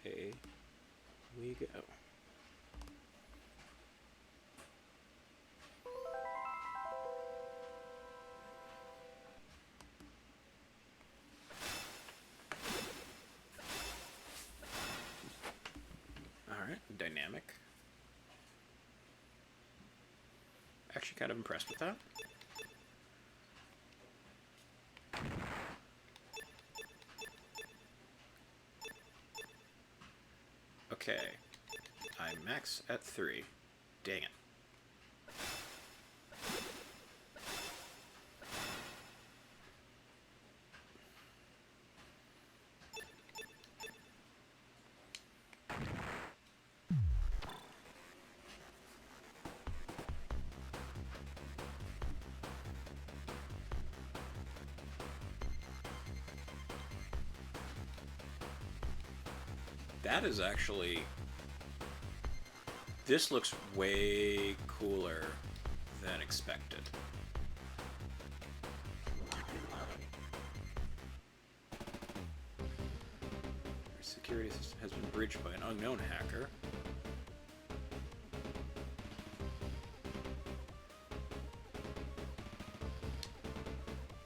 away we go. Alright, dynamic. Actually kind of impressed with that. Okay. I max at 3. Dang it. That is actually... This looks way cooler than expected. Our security system has been breached by an unknown hacker.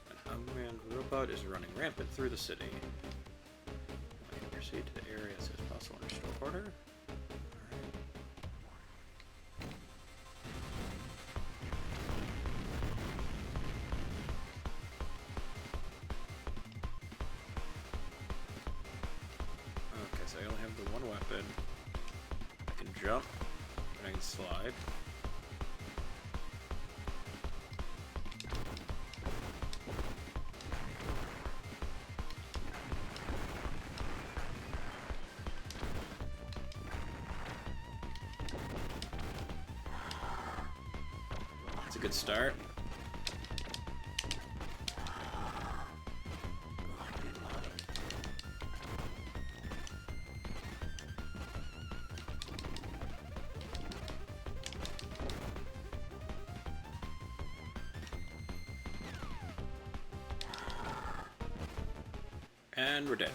An unmanned robot is running rampant through the city. I can proceed to the area as soon as possible and restore order. I only have the one weapon. I can jump, and I can slide. That's a good start. And we're dead.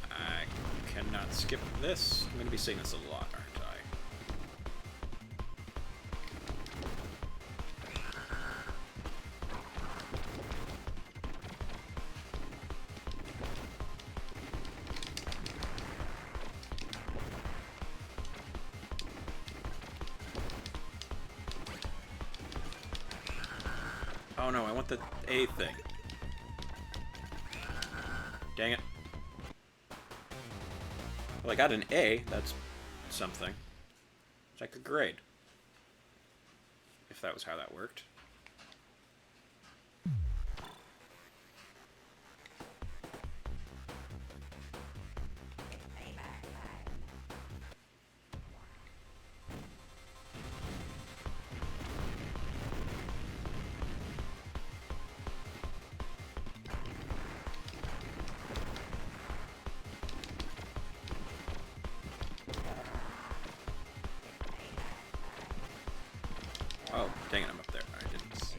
I cannot skip this. I'm going to be saying this a lot, aren't I? Oh no, I want the A thing. Dang it. Well, I got an A, that's something. Which I could grade. If that was how that worked. Oh, dang it, I'm up there. I didn't see.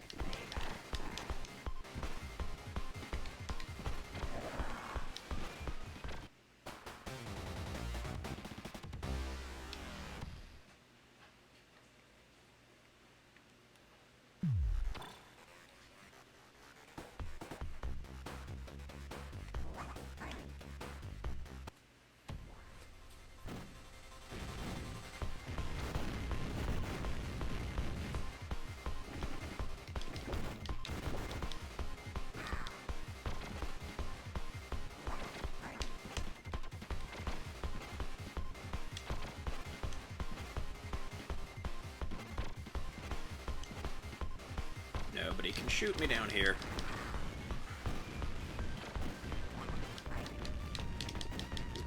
Nobody can shoot me down here.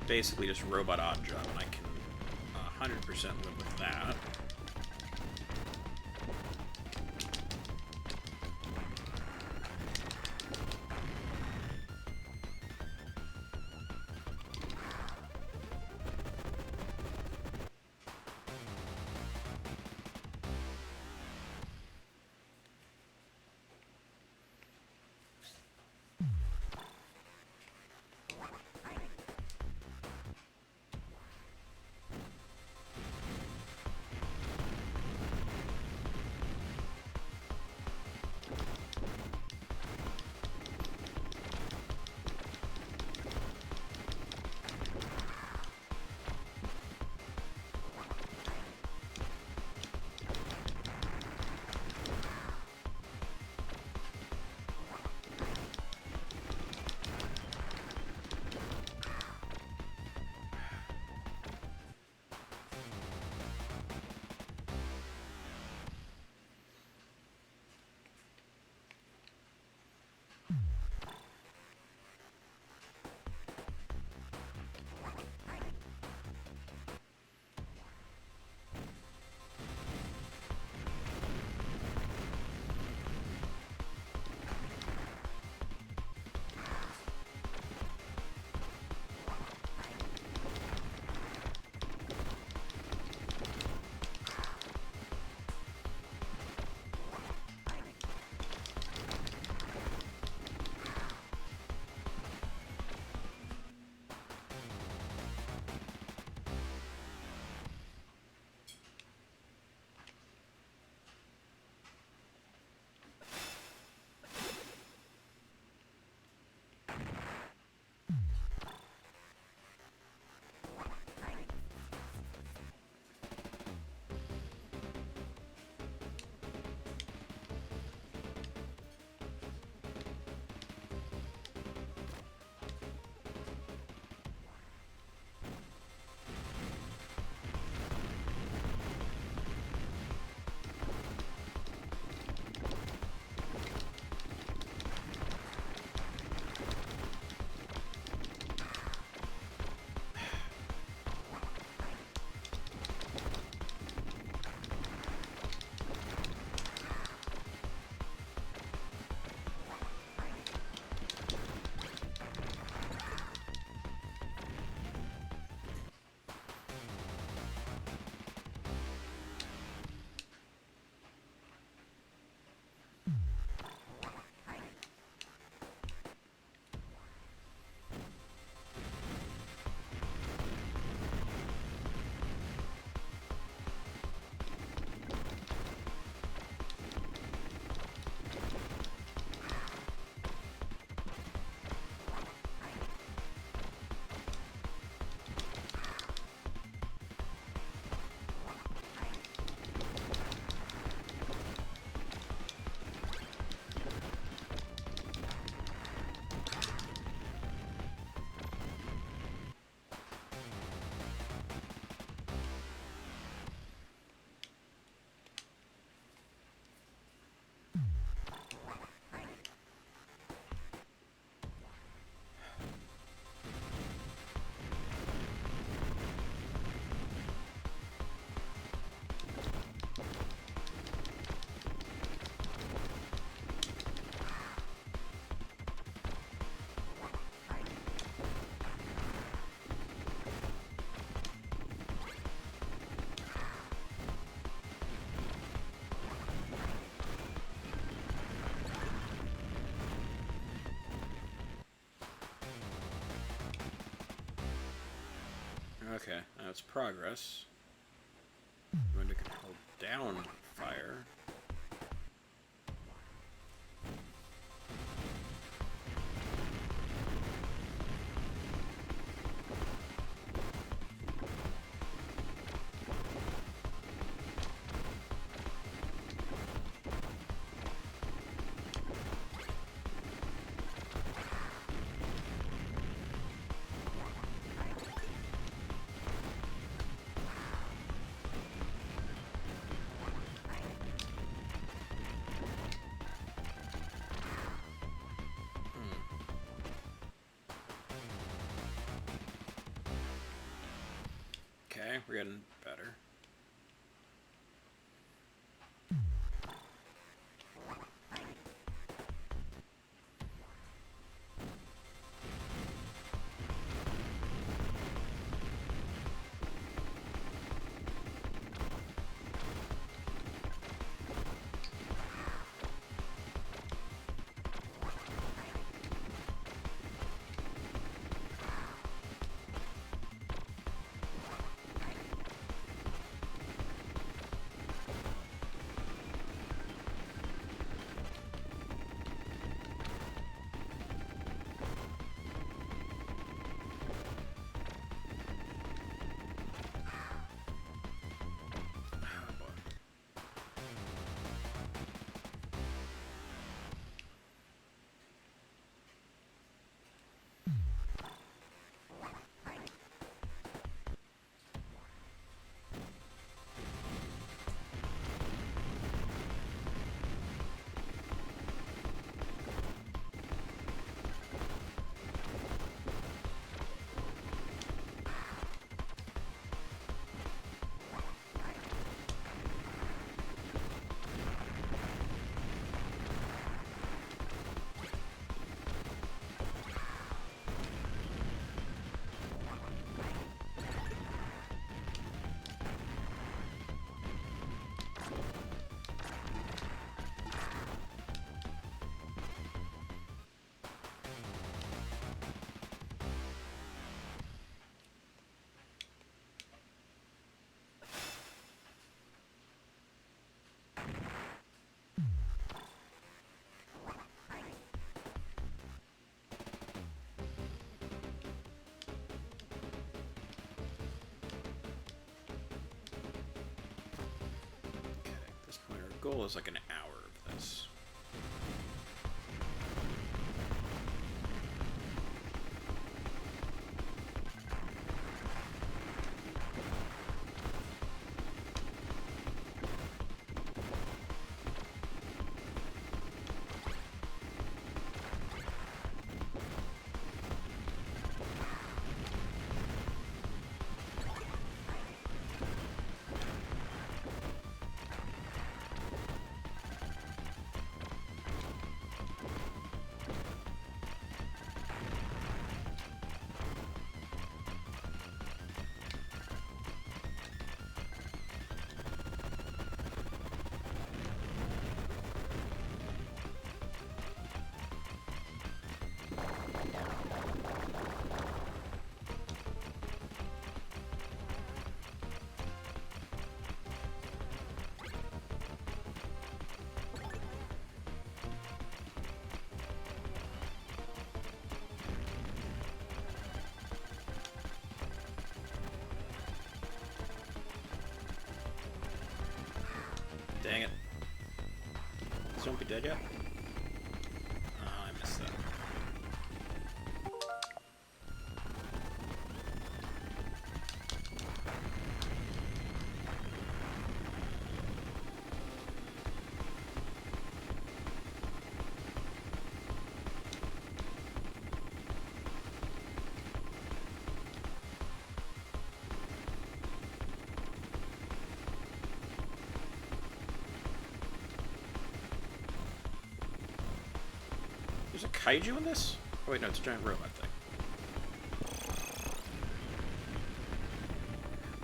Basically just robot odd job, and I can 100% live with that. Okay, now it's progress. I'm going to control down fire. Okay, we're getting better. Goal is like an hour of this. Dang it. Is Zombie dead yet? Oh, I missed that. There's a kaiju in this? Oh wait, no, it's a giant robot thing.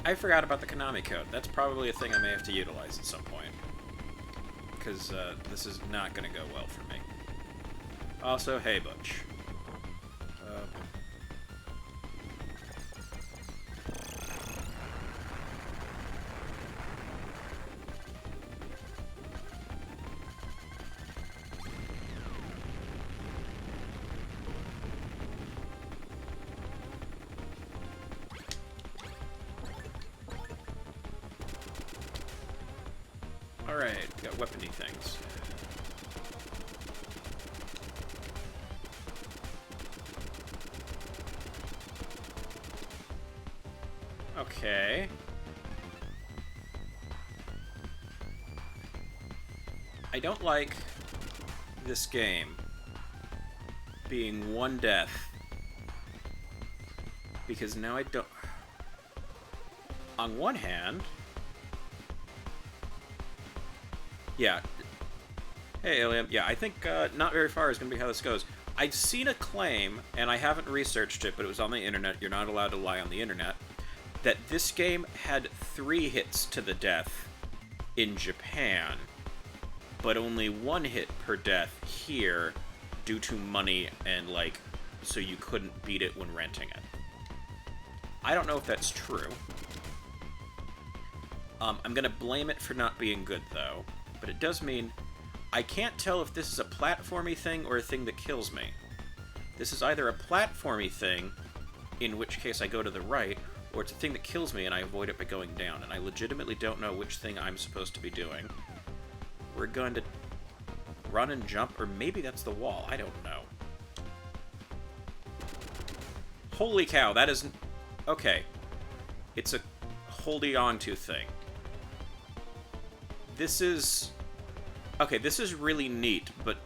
I forgot about the Konami code. That's probably a thing I may have to utilize at some point. Because this is not going to go well for me. Also, hey, Butch. Alright, we got weapony things. Okay. I don't like this game being one death, because now I don't... On one hand... Yeah. Hey, Alien. Yeah, I think not very far is going to be how this goes. I've seen a claim, and I haven't researched it, but it was on the internet, you're not allowed to lie on the internet, that this game had 3 hits to the death in Japan, but only 1 hit per death here due to money and, like, so you couldn't beat it when renting it. I don't know if that's true. I'm going to blame it for not being good, though, but it does mean I can't tell if this is a platformy thing or a thing that kills me. This is either a platformy thing, in which case I go to the right, or it's a thing that kills me and I avoid it by going down, and I legitimately don't know which thing I'm supposed to be doing. We're going to run and jump, or maybe that's the wall. I don't know. Holy cow, that isn't... Okay. It's a holding on to thing. This is... Okay, this is really neat, but...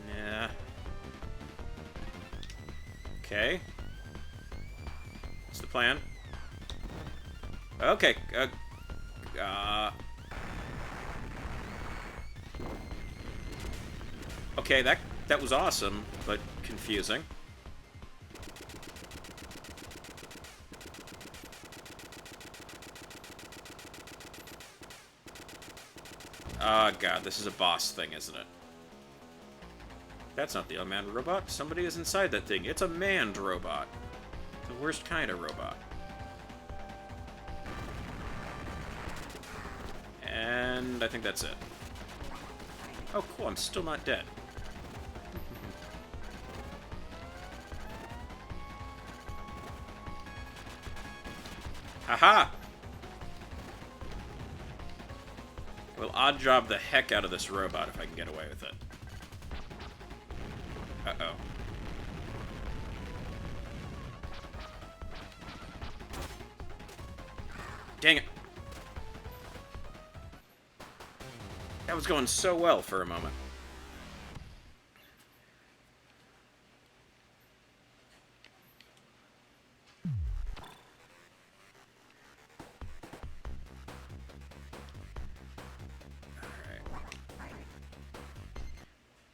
Nah. Okay. What's the plan? Okay, okay, that was awesome, but confusing. Oh god, this is a boss thing, isn't it? That's not the unmanned robot. Somebody is inside that thing. It's a manned robot. The worst kind of robot. And I think that's it. Oh, cool, I'm still not dead. Haha! Well, odd job the heck out of this robot if I can get away with it. Uh-oh. Dang it. That was going so well for a moment.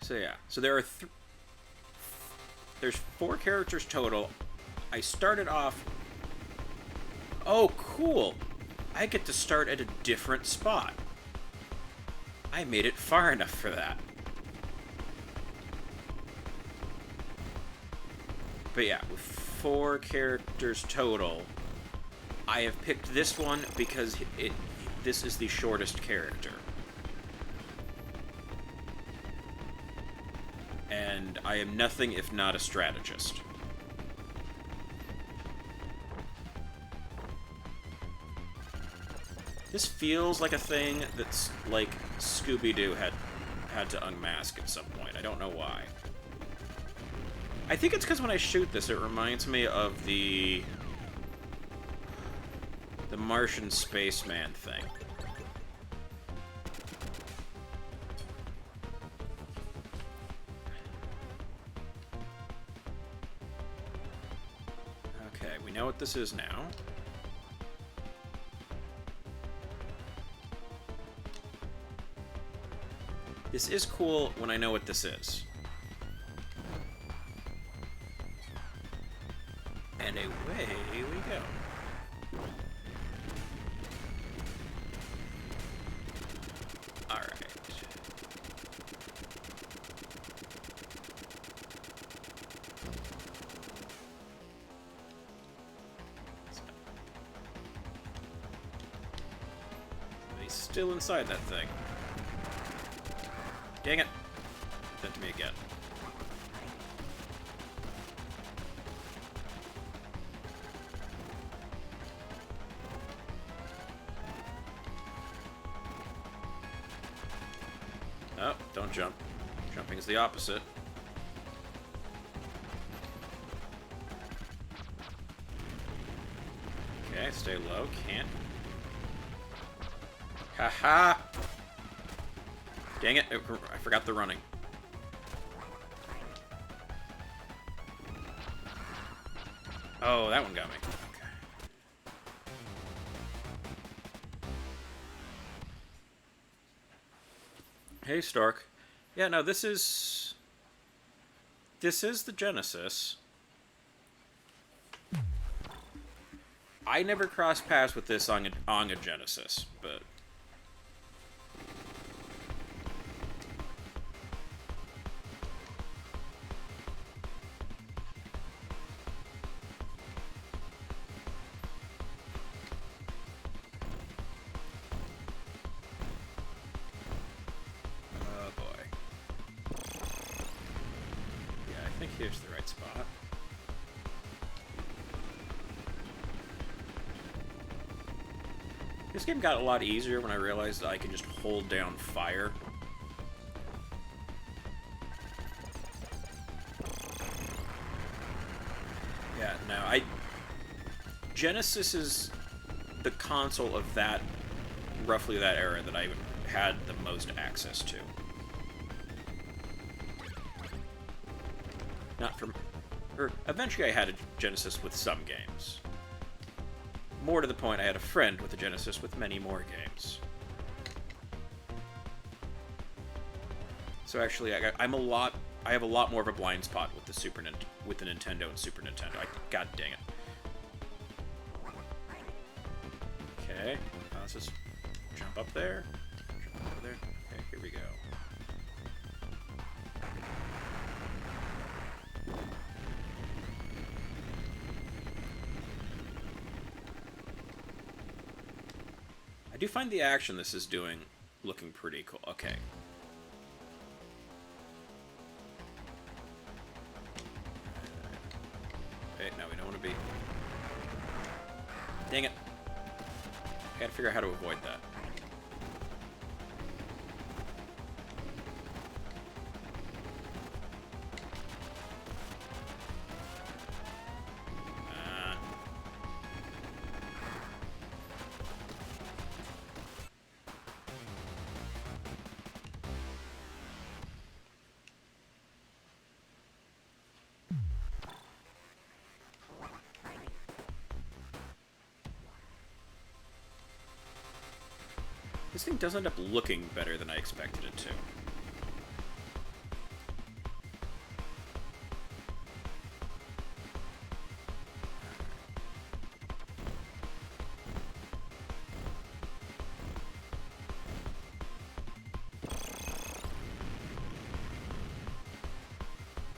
So yeah, so there are there's 4 characters total. I started off... Oh, cool! I get to start at a different spot. I made it far enough for that. But yeah, with 4 characters total, I have picked this one because this is the shortest character. And I am nothing if not a strategist. This feels like a thing that's like Scooby-Doo had to unmask at some point. I don't know why. I think it's because when I shoot this, it reminds me of the Martian spaceman thing. Okay, we know what this is now. This is cool when I know what this is. And away we go. Alright. He's still inside that thing. Dang it. That to me again. Oh, don't jump. Jumping is the opposite. Okay, stay low. Can't. Haha! Dang it, I forgot the running. Oh, that one got me. Okay. Hey, Stark. Yeah, no, this is the Genesis. I never crossed paths with this on a Genesis, but... Oh, boy. Yeah, I think here's the right spot. This game got a lot easier when I realized that I could just hold down fire. Yeah, no, Genesis is the console of that, roughly that era, that I had the most access to. Not from... Or, eventually I had a Genesis with some games. More to the point, I had a friend with a Genesis with many more games. So actually, I have a lot more of a blind spot with the Nintendo and Super Nintendo. God dang it. Okay, let's just jump up there, jump over there. Okay, here we go. I do find the action this is doing looking pretty cool. Okay. Wait, no, we don't want to be... Dang it. I gotta figure out how to avoid that. This thing does end up looking better than I expected it to.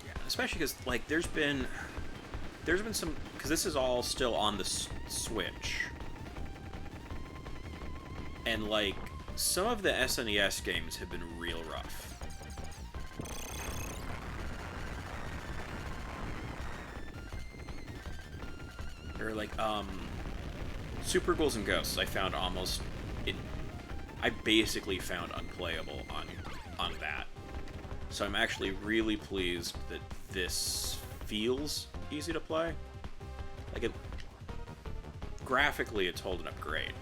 Yeah, especially because, like, there's been some... Because this is all still on the Switch. And, like, some of the SNES games have been real rough. Or, like, Super Ghouls and Ghosts, I found almost... I basically found unplayable on that. So I'm actually really pleased that this feels easy to play. Like, graphically, it's holding up great.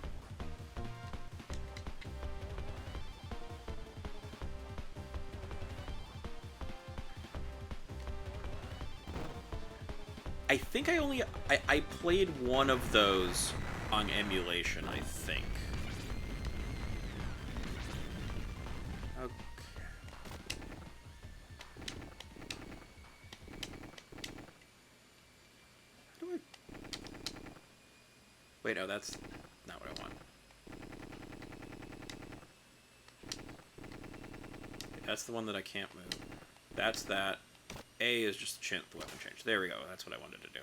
I think I played one of those on emulation, I think. Okay. How do I... Wait, no, that's not what I want. That's the one that I can't move. That's that. A is just the weapon change. There we go. That's what I wanted to do.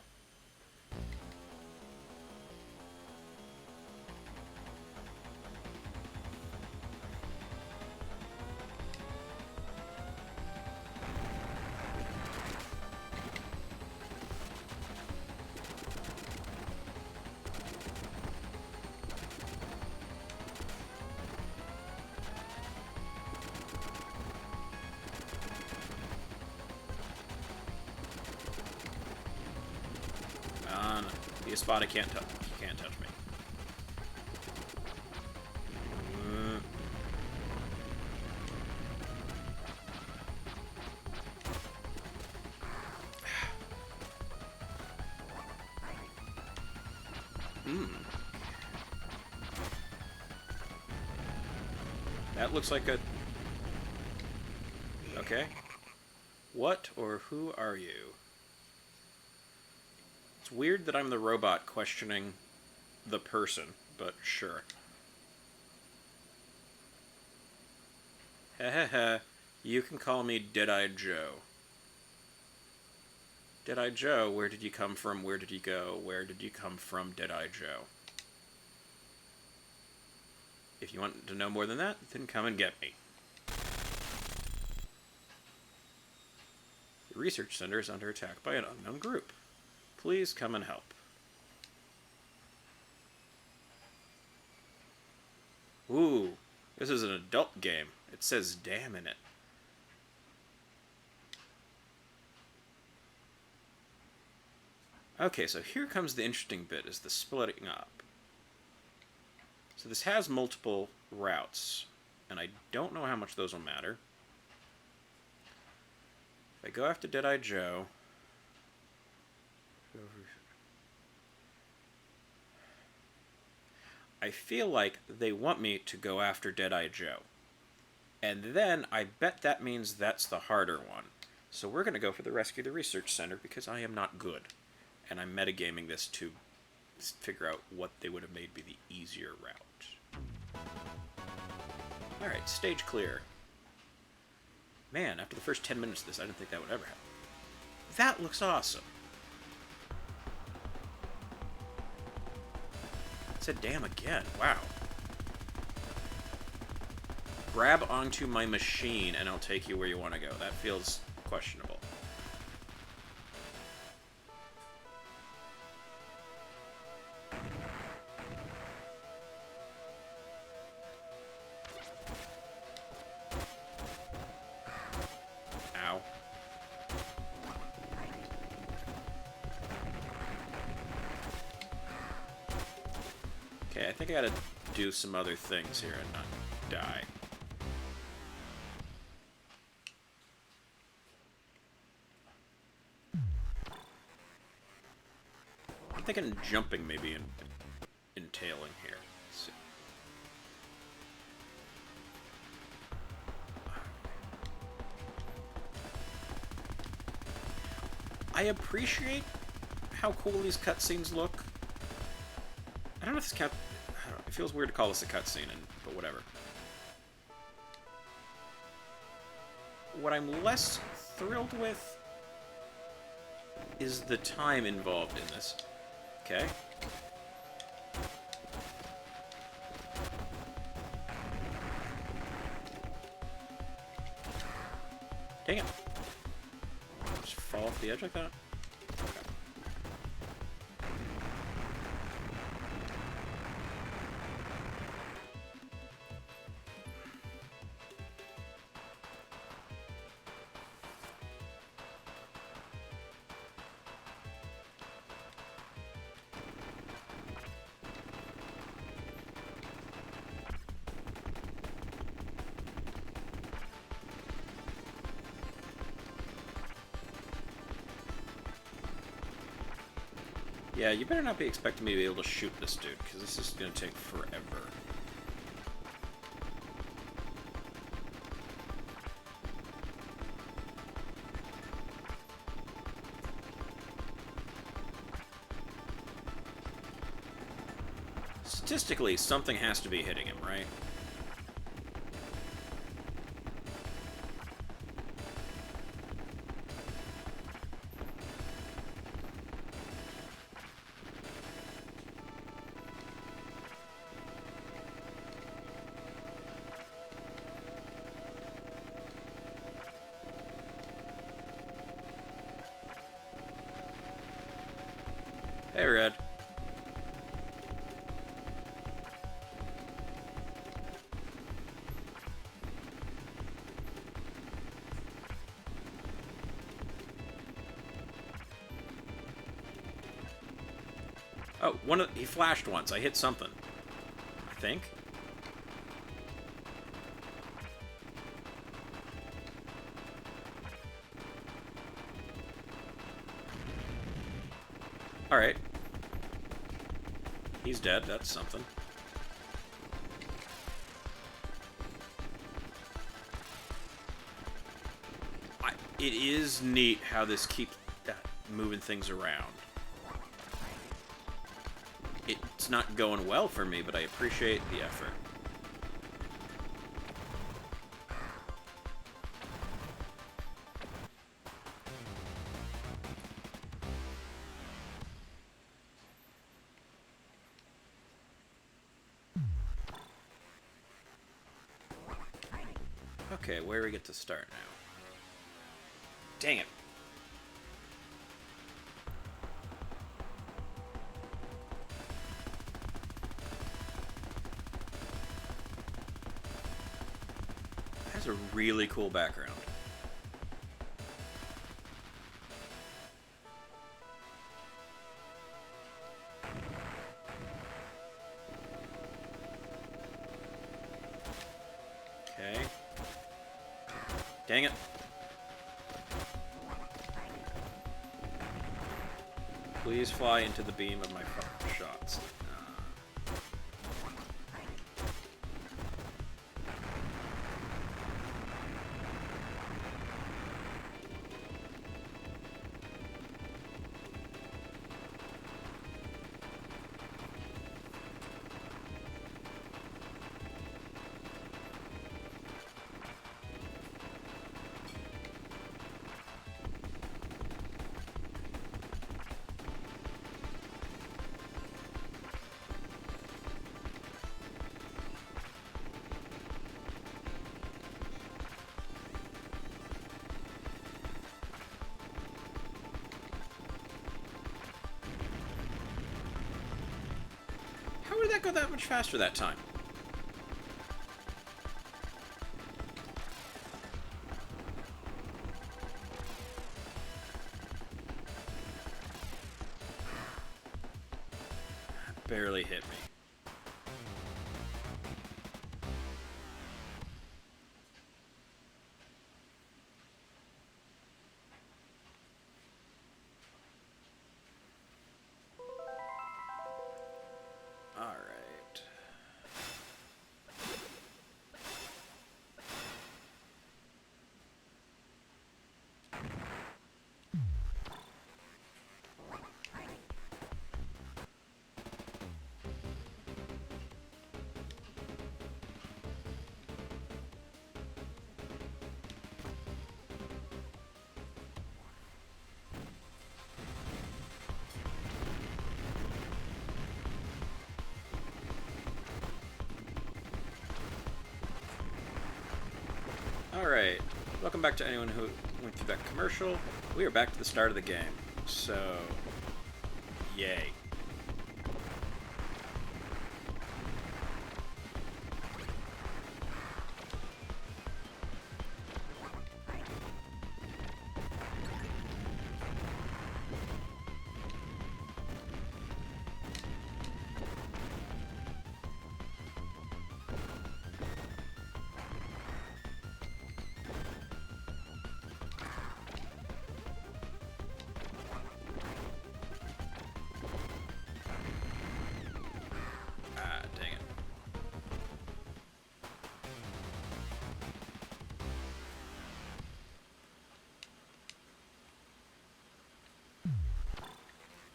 Be a spot I can't touch. You can't touch me. That looks like a... Okay. What or who are you? It's weird that I'm the robot questioning the person, but sure. Hehehe. You can call me Dead-Eyed Joe. Dead-Eyed Joe, where did you come from? Where did you go? Where did you come from, Dead-Eyed Joe? If you want to know more than that, then come and get me. The research center is under attack by an unknown group. Please come and help. Ooh, this is an adult game. It says damn in it. Okay, so here comes the interesting bit, is the splitting up. So this has multiple routes, and I don't know how much those will matter. If I go after Dead-Eyed Joe... I feel like they want me to go after Dead-Eyed Joe. And then I bet that means that's the harder one. So we're going to go for the Rescue the Research Center because I am not good. And I'm metagaming this to figure out what they would have made be the easier route. Alright, stage clear. Man, after the first 10 minutes of this, I didn't think that would ever happen. That looks awesome. It said damn again. Wow. Grab onto my machine and I'll take you where you want to go. That feels questionable. Ow. Okay, I think I gotta do some other things here and not die. I'm thinking jumping maybe entailing here. Let's see. I appreciate how cool these cutscenes look. I don't know if this count. I don't know, it feels weird to call this a cutscene, but whatever. What I'm less thrilled with is the time involved in this. Okay. Dang it. Just fall off the edge like that? Okay. Yeah, you better not be expecting me to be able to shoot this dude, because this is going to take forever. Statistically, something has to be hitting him, right? Hey, Red. Oh, he flashed once. I hit something. I think. Alright. He's dead. That's something. It is neat how this keeps moving things around. It's not going well for me, but I appreciate the effort. Okay, where do we get to start now? Dang it. That has a really cool background. Okay. Dang it. Please fly into the beam of my shots. How did that go that much faster that time? Barely hit me. Alright, welcome back to anyone who went through that commercial. We are back to the start of the game, so yay.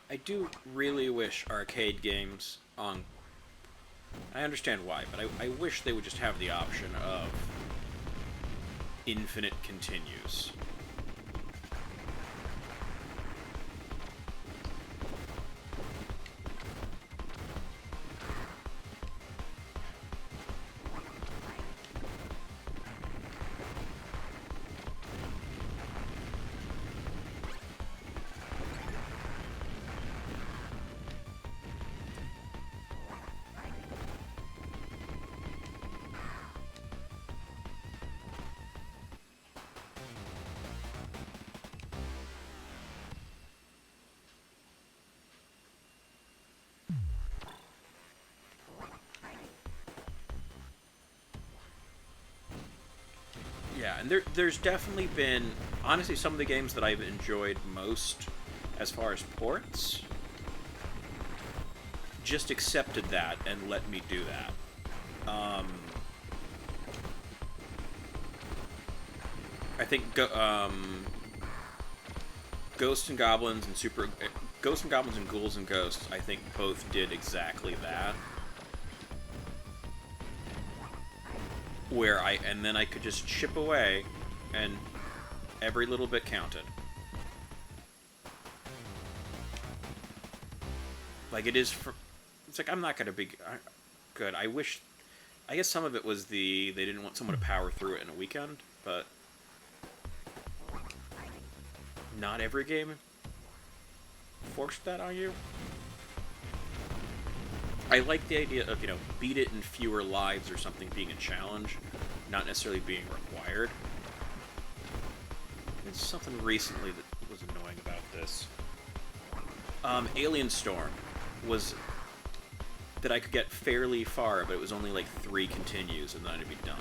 I do really wish arcade games on... I understand why, but I wish they would just have the option of infinite continues. and there's definitely been, honestly, some of the games that I've enjoyed most as far as ports just accepted that and let me do that. I think Ghosts and Goblins and Ghosts and Goblins and Ghouls and Ghosts, I think both did exactly that. Where then I could just chip away, and every little bit counted. Like, it is it's like, I'm not gonna be good. I guess some of it was they didn't want someone to power through it in a weekend, but not every game forced that on you. I like the idea of, beat it in fewer lives or something being a challenge, not necessarily being required. There's something recently that was annoying about this. Alien Storm was that I could get fairly far, but it was only like 3 continues and then I'd be done.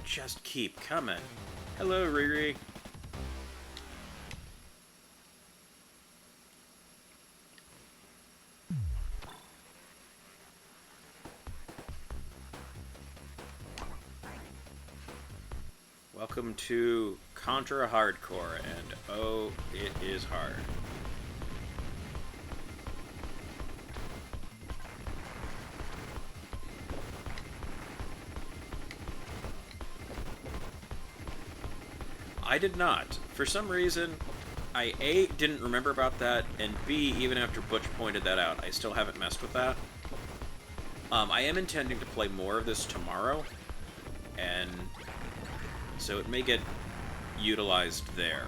Just keep coming. Hello, Riri. Welcome to Contra Hardcore, and oh, it is hard. I did not. For some reason, I A, didn't remember about that, and B, even after Butch pointed that out, I still haven't messed with that. I am intending to play more of this tomorrow, and so it may get utilized there.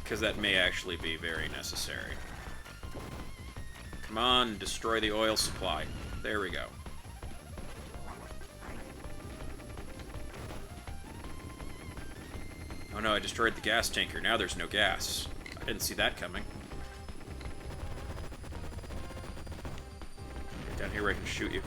Because that may actually be very necessary. Come on, destroy the oil supply. There we go. Oh no, I destroyed the gas tanker. Now there's no gas. I didn't see that coming. Get down here where I can shoot you.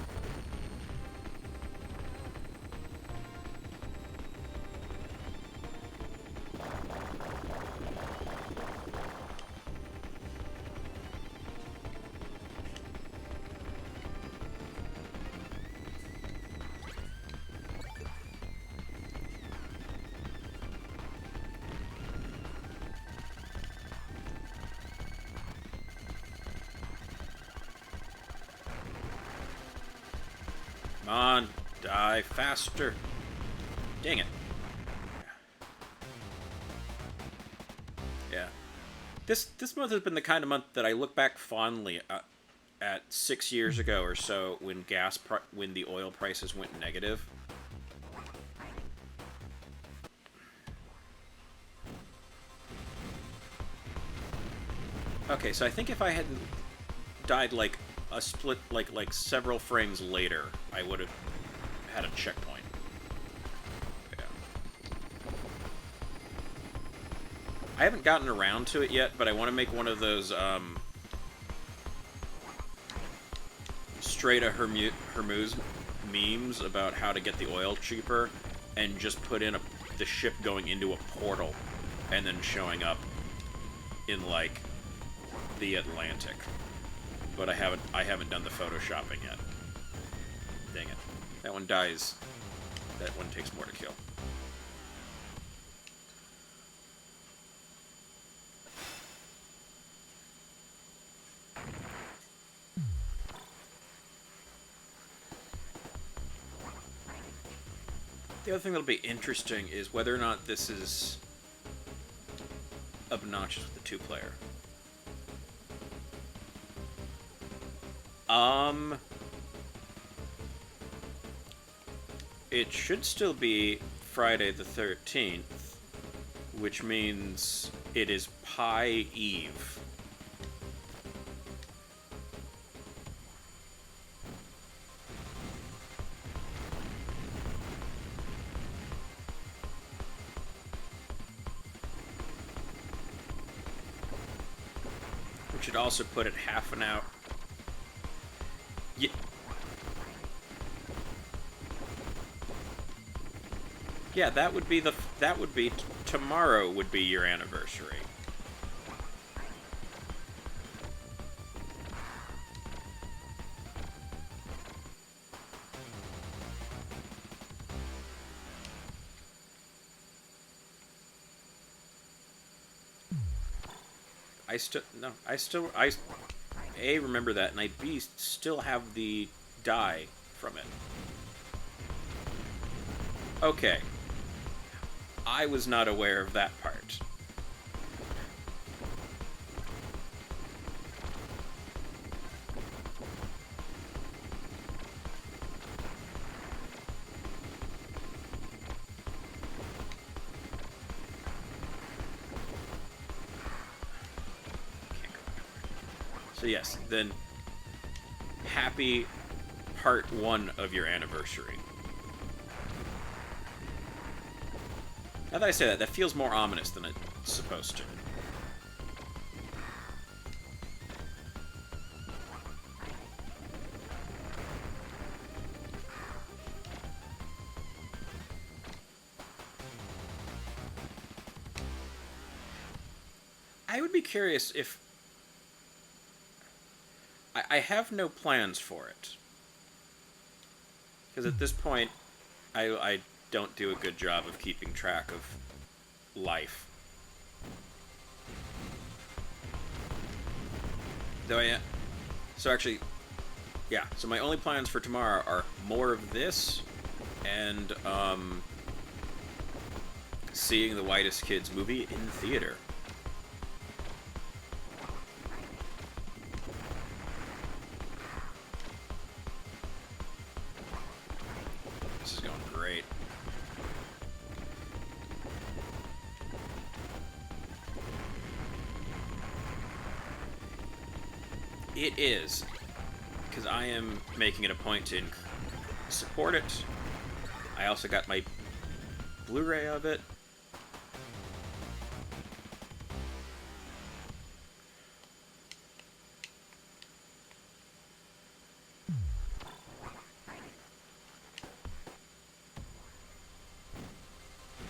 Come on, die faster. Dang it. Yeah. This month has been the kind of month that I look back fondly at 6 years ago or so when when the oil prices went negative. Okay, so I think if I had died like a split, like several frames later, I would have had a checkpoint. Yeah. I haven't gotten around to it yet, but I want to make one of those straight Hermuz memes about how to get the oil cheaper, and just put in the ship going into a portal, and then showing up in like the Atlantic. But I haven't done the photoshopping yet. Dang it. That one dies. That one takes more to kill. The other thing that'll be interesting is whether or not this is obnoxious with the 2-player. It should still be Friday the 13th, which means it is Pi Eve. should also put it half an hour. Yeah. Yeah, that would be tomorrow would be your anniversary. A, remember that, and I, B, still have the die from it. Okay. I was not aware of that part. So yes, then happy part 1 of your anniversary. Now that I say that, that feels more ominous than it's supposed to. I would be curious if... I have no plans for it. Because at this point, I don't do a good job of keeping track of life. Though so actually, yeah, so my only plans for tomorrow are more of this, and, seeing the Whitest Kids movie in theater. This is going great. It is, because I am making it a point to support it. I also got my Blu-ray of it.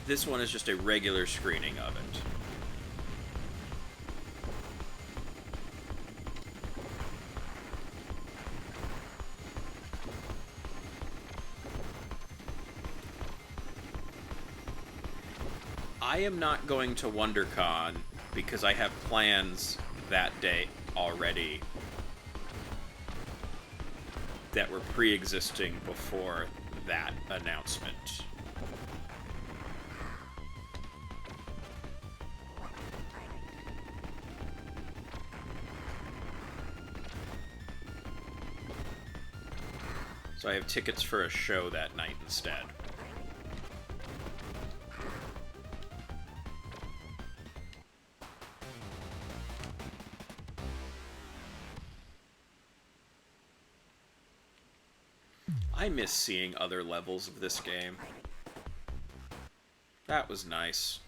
This one is just a regular screening of it. I am not going to WonderCon because I have plans that day already that were pre-existing before that announcement. So I have tickets for a show that night instead. I miss seeing other levels of this game. That was nice.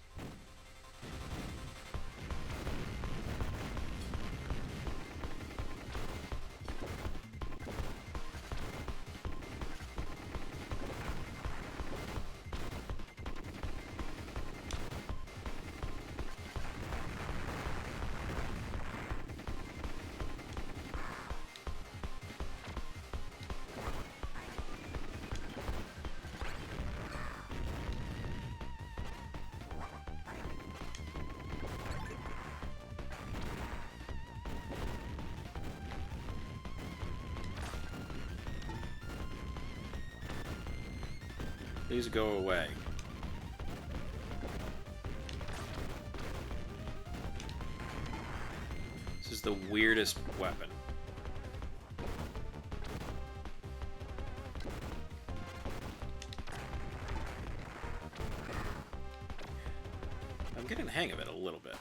Please go away. This is the weirdest weapon. I'm getting the hang of it a little bit.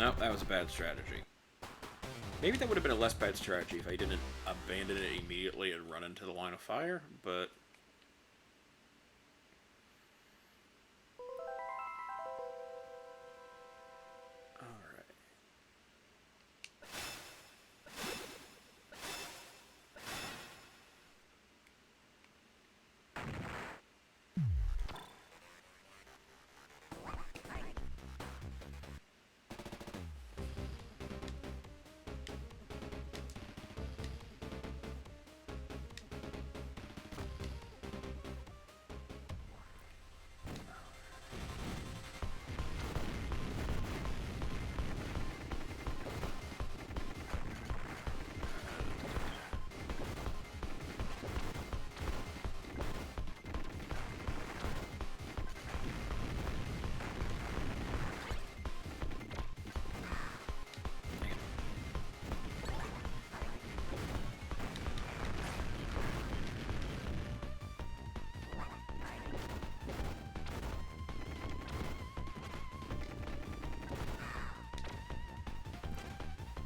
No, that was a bad strategy. Maybe that would have been a less bad strategy if I didn't abandon it immediately and run into the line of fire, but... Alright.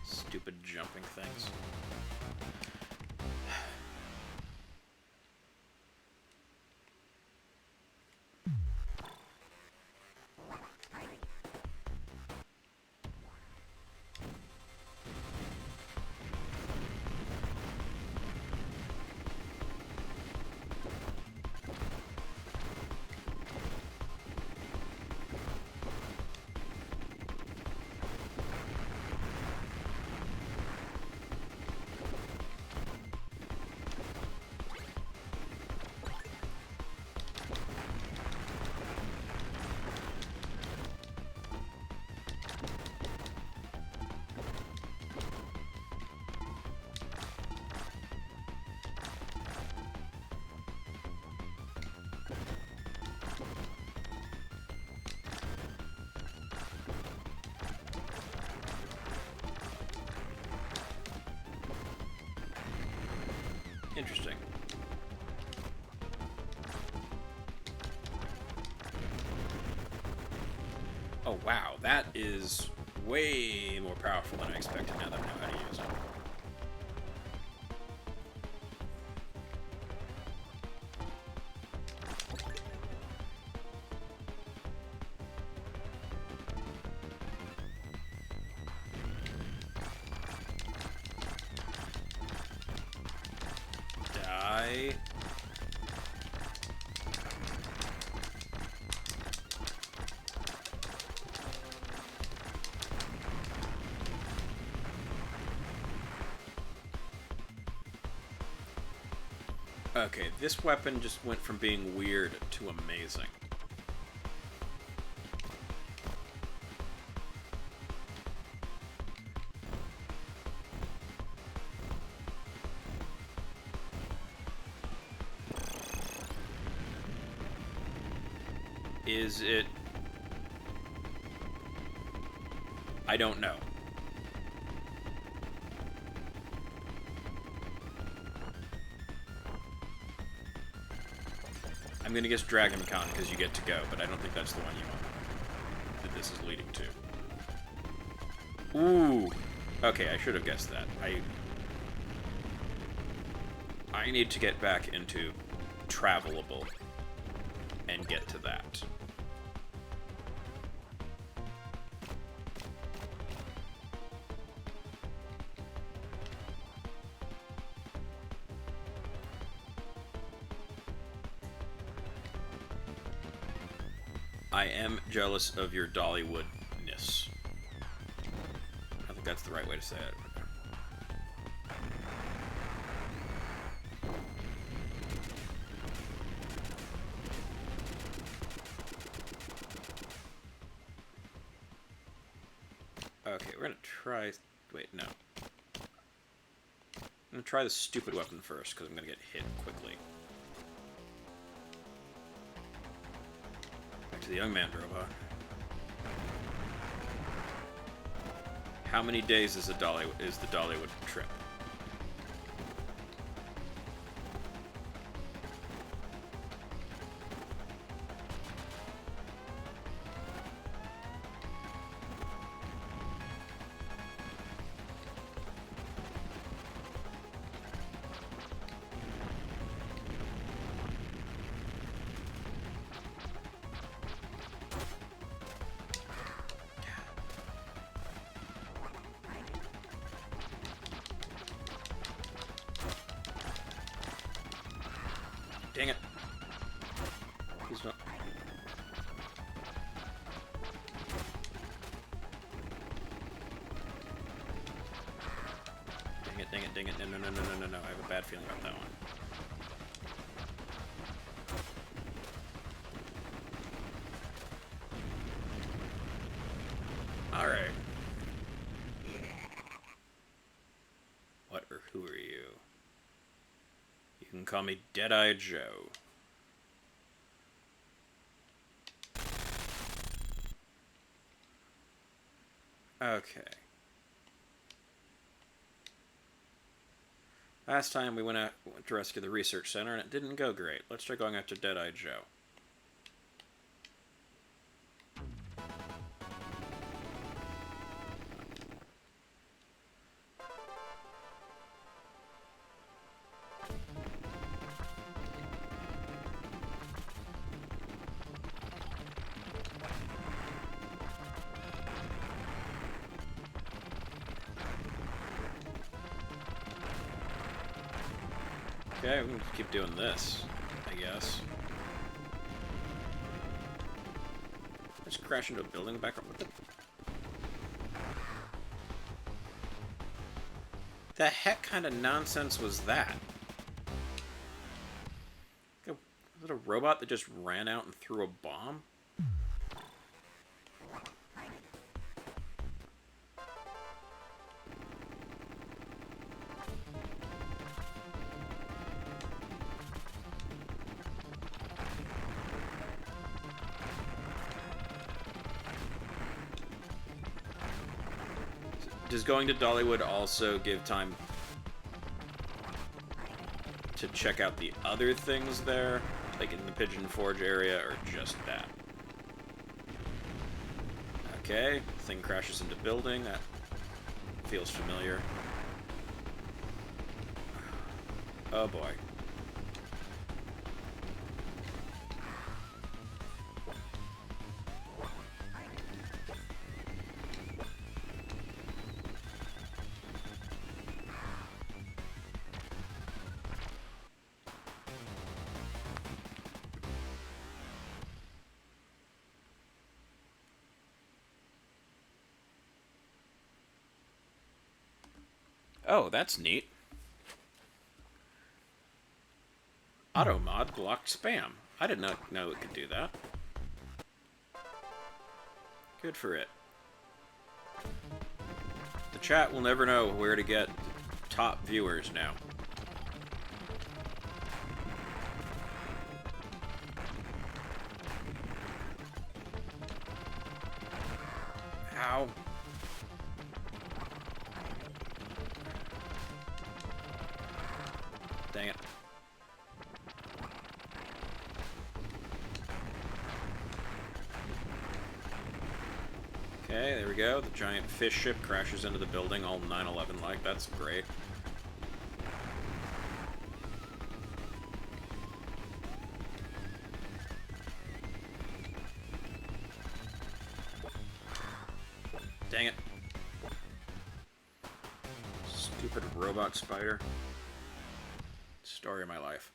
Stupid jumping things. Interesting. Oh wow, that is way more powerful than I expected now that I know how to use it. Die. Okay, this weapon just went from being weird to amazing. Is it... I don't know. I'm gonna guess Dragon Con because you get to go, but I don't think that's the one you want. That this is leading to. Ooh. Okay, I should have guessed that. I need to get back into travelable and get to that. I am jealous of your Dollywood-ness. I think that's the right way to say it. Okay, we're gonna try... Wait, no. I'm gonna try the stupid weapon first, because I'm gonna get hit quickly. Back to the young man robot. How many days is the Dollywood trip? Dang it. He's not... Dang it, dang it, dang it. No, no, no, no, no, no, no. I have a bad feeling about that one. Alright. What or who are you? You can call me Deadeye Joe. Okay. Last time we went to rescue the research center and it didn't go great. Let's try going after Deadeye Joe. Okay, we can just keep doing this, I guess. Let's crash into a building in the background. What the heck kind of nonsense was that? Was it a robot that just ran out and threw a bomb? Does going to Dollywood also give time to check out the other things there? Like in the Pigeon Forge area, or just that? Okay, thing crashes into building. That feels familiar. Oh boy. Oh, that's neat. Auto mod blocked spam. I did not know it could do that. Good for it. The chat will never know where to get top viewers now. Ow. Dang it. Okay, there we go. The giant fish ship crashes into the building, all 9/11-like. That's great. Dang it. Stupid robot spider. Story of my life.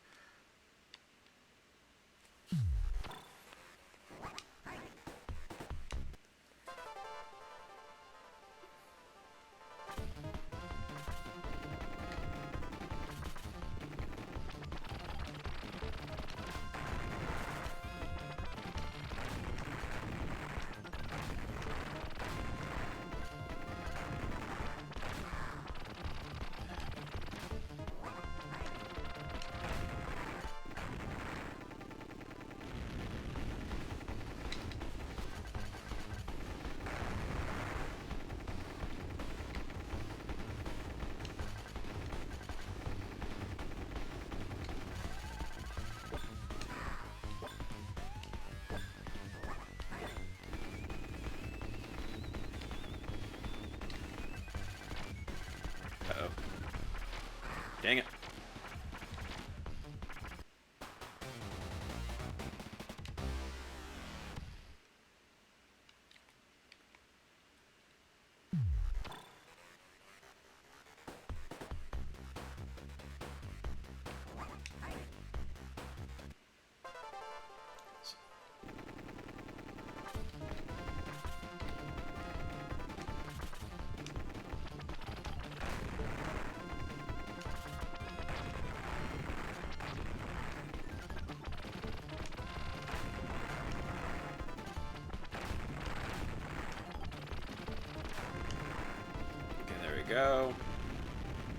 go.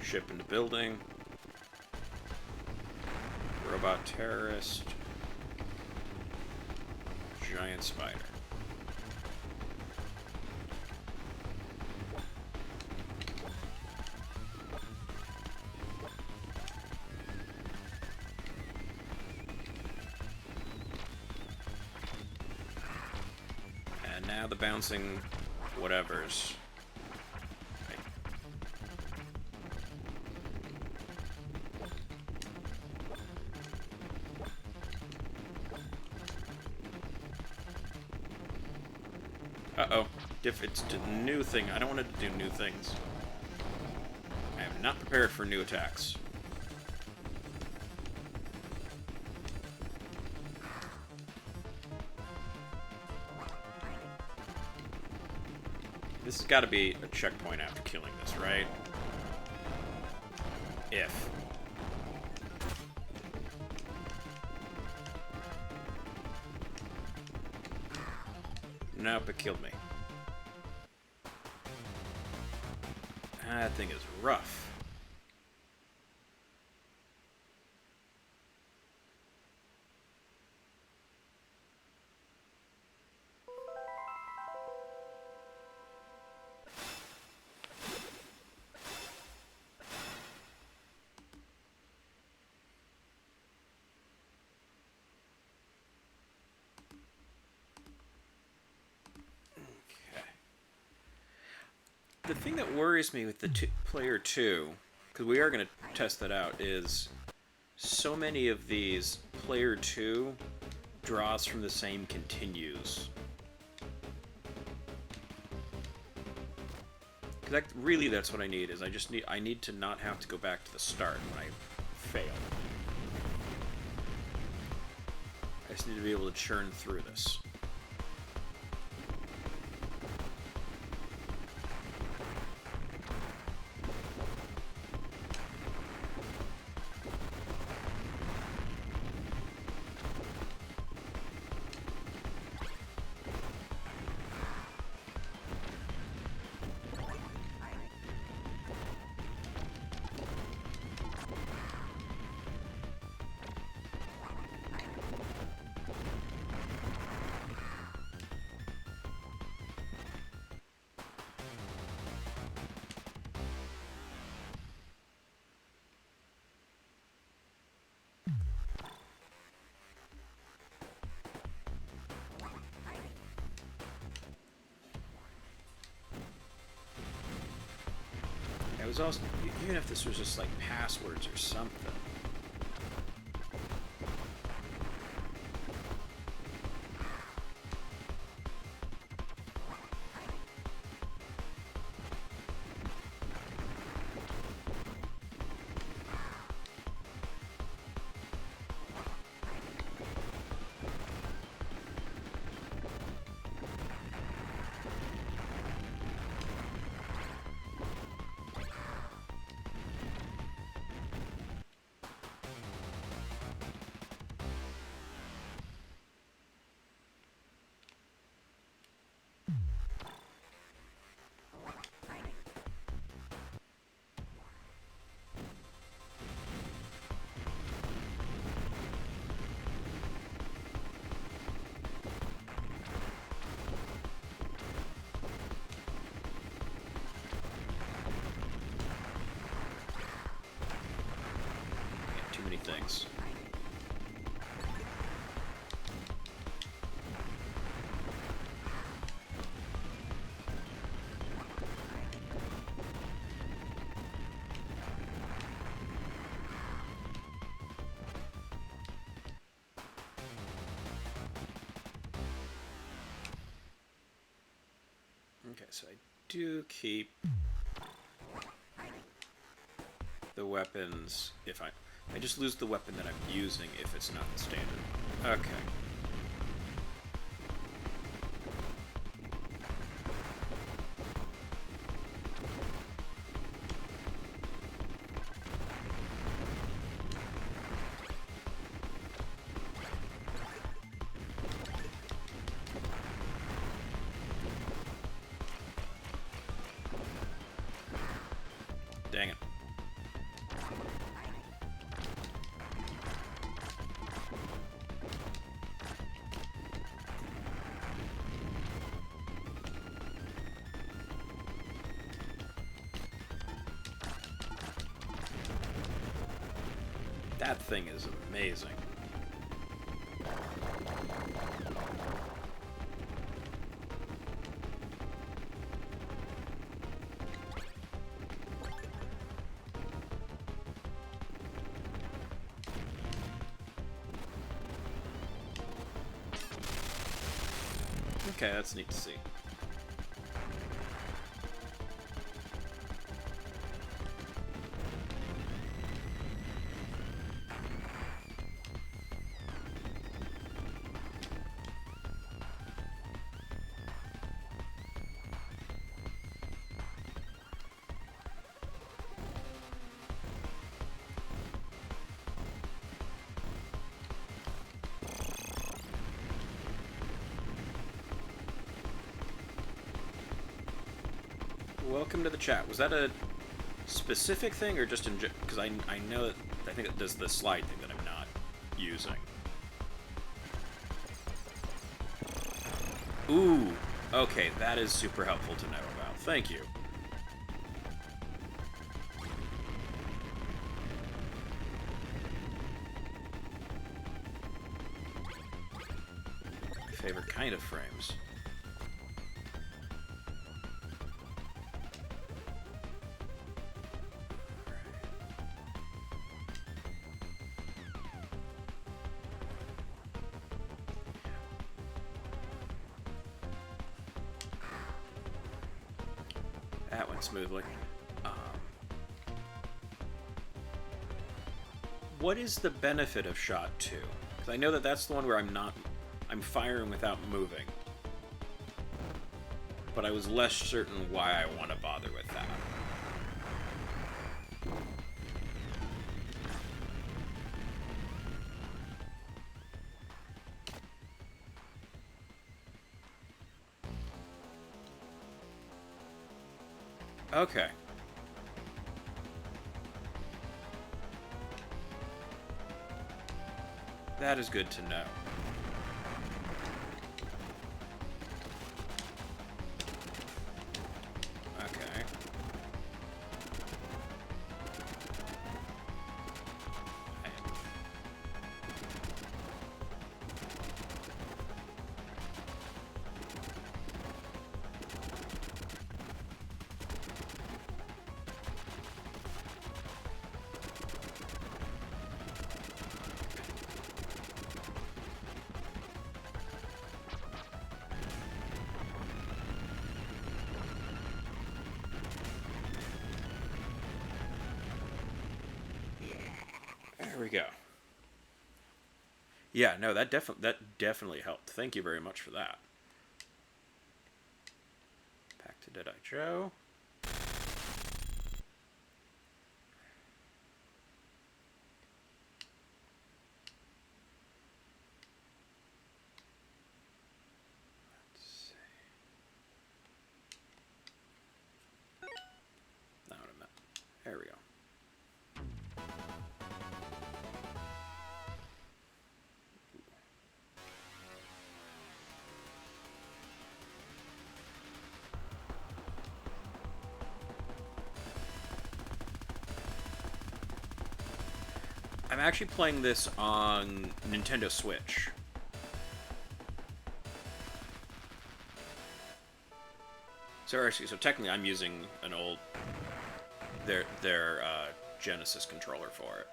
Ship into building. Robot terrorist. Giant spider. And now the bouncing whatevers. Uh-oh. It's a new thing. I don't want it to do new things. I am not prepared for new attacks. This has got to be a checkpoint after killing this, right? If. Nope, it killed me. That thing is rough. The thing that worries me with the player 2, because we are going to test that out, is so many of these player 2 draws from the same continues. Because really that's what I need, is I need to not have to go back to the start when I fail. I just need to be able to churn through this. It was also, even if this was just like passwords or something. Things. Okay, so I do keep the weapons if I just lose the weapon that I'm using if it's not the standard. Okay. That thing is amazing. Okay, that's neat to see. Welcome to the chat. Was that a specific thing or just in... Because I know that... I think it does the slide thing that I'm not using. Ooh. Okay, that is super helpful to know about. Thank you. My favorite kind of frames. That went smoothly. What is the benefit of shot 2? Because I know that that's the one where I'm firing without moving. But I was less certain why I want to bother with that. Okay. That is good to know. Okay. There we go. Yeah, no, that definitely helped. Thank you very much for that. Back to Deadeye Joe. Let's see. Not what I meant. There we go. I'm actually playing this on Nintendo Switch. So technically I'm using an old... their Genesis controller for it.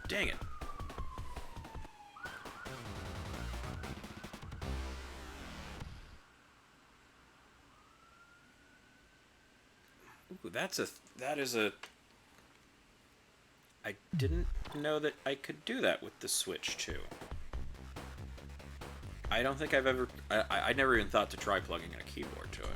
Dang it. Ooh, that is a... I didn't know that I could do that with the Switch, too. I don't think I've ever... I never even thought to try plugging in a keyboard to it.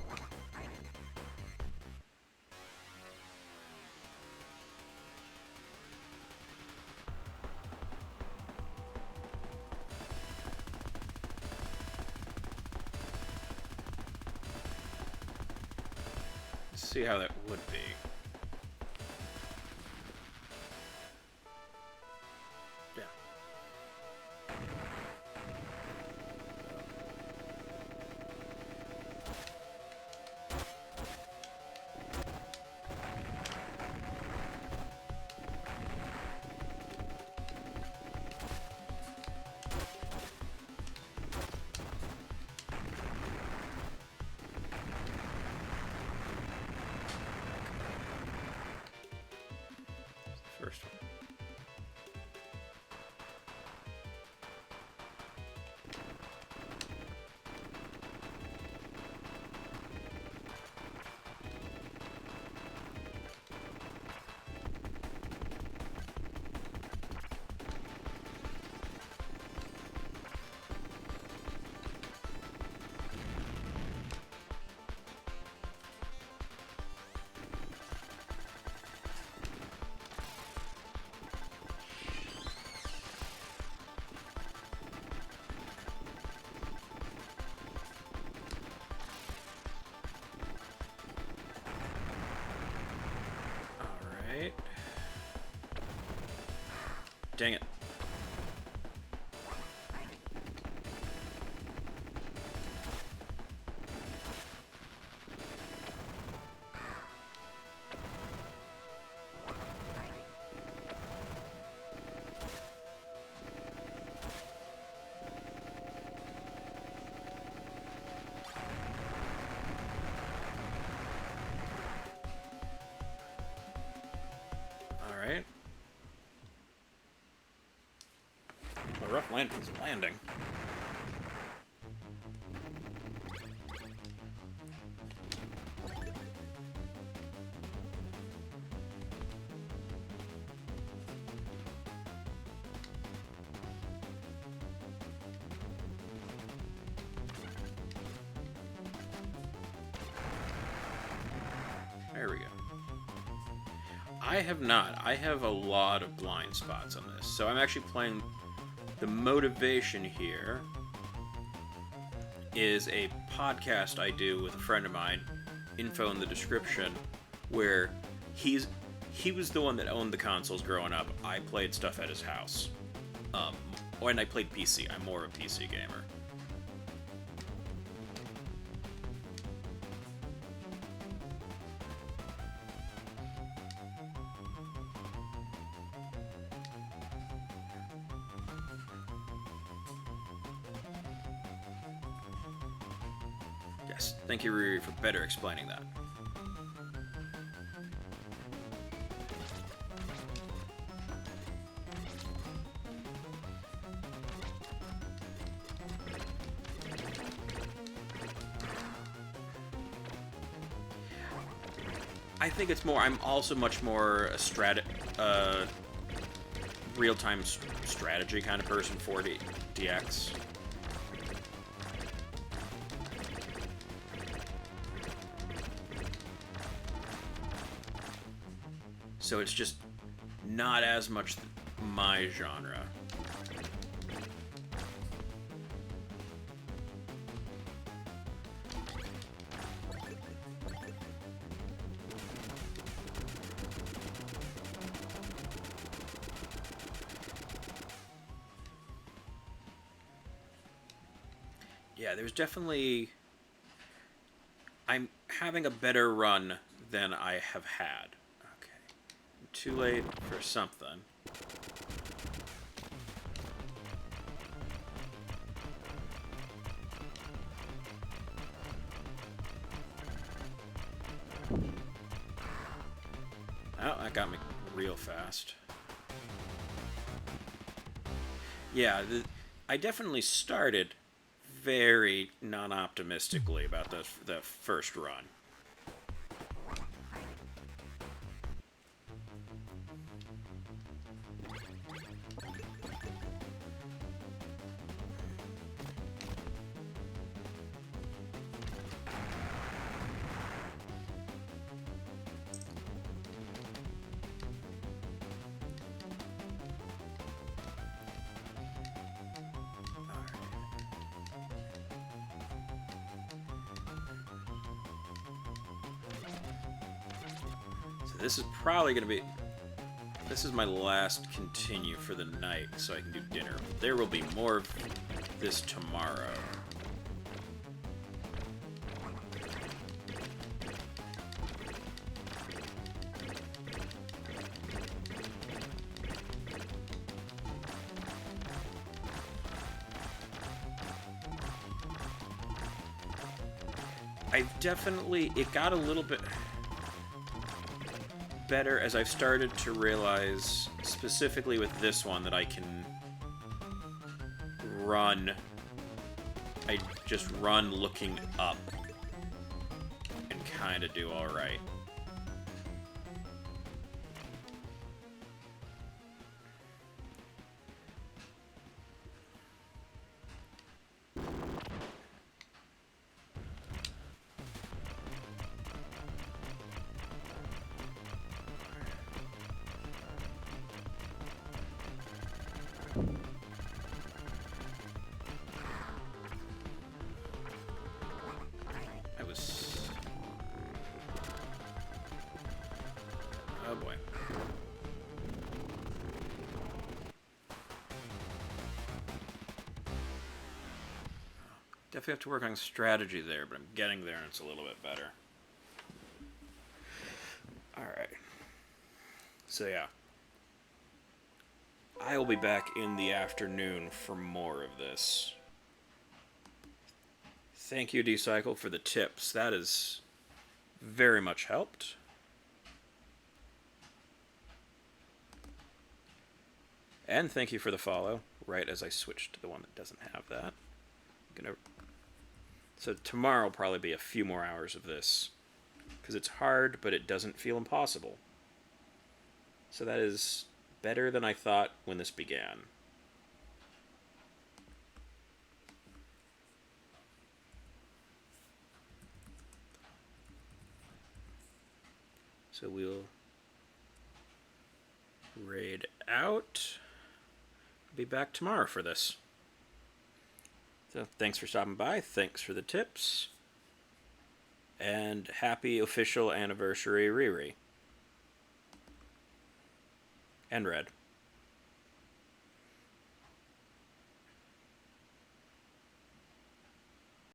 see how that would be. Yeah. First one. Alright. Dang it. Alright. A rough landing. There we go. I have not. I have a lot of blind spots on this. So I'm actually playing... The motivation here is a podcast I do with a friend of mine, info in the description, where he was the one that owned the consoles growing up. I played stuff at his house. And I played PC. I'm more of a PC gamer. Yes, thank you, Riri, for better explaining that. I think it's more. I'm also much more a real-time strategy kind of person for DX. So it's just not as much my genre. Yeah, there's definitely... I'm having a better run than I have had. Too late for something. Oh, that got me real fast. Yeah, I definitely started very non-optimistically about the first run. this is probably going to be... This is my last continue for the night, so I can do dinner. There will be more of this tomorrow. It got a little bit better as I've started to realize, specifically with this one, that I can run. I just run looking up and kind of do alright. Oh boy. Definitely have to work on strategy there, but I'm getting there and it's a little bit better. Alright. So yeah. I will be back in the afternoon for more of this. Thank you, D-Cycle, for the tips. That has very much helped. And thank you for the follow, right as I switched to the one that doesn't have that. So tomorrow will probably be a few more hours of this, because it's hard, but it doesn't feel impossible. So that is better than I thought when this began. So we'll raid out. Be back tomorrow for this. So thanks for stopping by. Thanks for the tips. And happy official anniversary, Riri. And Red.